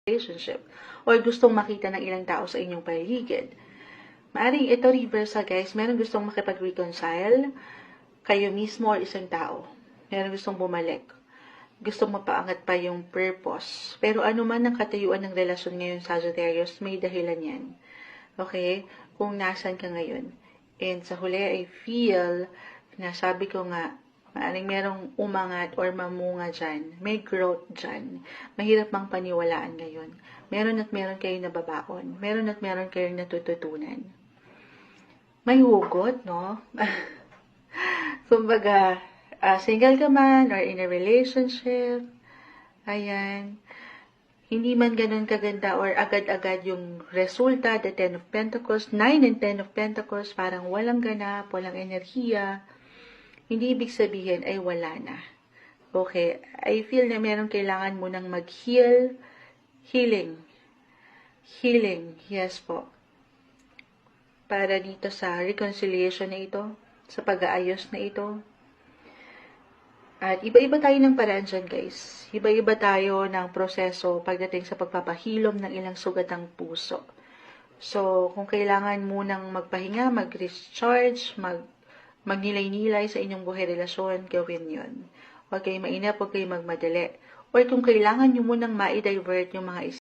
relationship or gustong makita ng ilang tao sa inyong paligid. Maaring ito reversal guys, meron gustong makipag-reconcile kayo mismo or isang tao. Meron gustong bumalik. Gustong mapaangat pa yung purpose. Pero ano man ang katayuan ng relasyon ngayon, Sagittarius, may dahilan yan. Okay? Kung nasan ka ngayon. And sa huli, I feel na sabi ko nga, maaring merong umangat or mamunga dyan. May growth dyan. Mahirap mang paniwalaan ngayon. Meron at meron kayong nababaon. Meron at meron kayong natututunan. May hugot, no? Kumbaga, single ka man or in a relationship, ayan, hindi man ganun kaganda or agad-agad yung resulta, the 10 of Pentacles, 9 and 10 of Pentacles, parang walang ganap, walang enerhiya. Hindi ibig sabihin ay wala na. Okay, I feel na meron kailangan mo nang mag-heal, healing, yes po. Para dito sa reconciliation na ito, sa pag-aayos na ito. At iba-iba tayo ng paraan dyan, guys. Iba-iba tayo ng proseso pagdating sa pagpapahilom ng ilang sugat ng puso. So, kung kailangan munang magpahinga, mag-recharge, magnilay-nilay sa inyong buhay relasyon, gawin yun. Huwag kayo mainip, huwag kayo magmadali. Or kung kailangan nyo munang ma-divert yung mga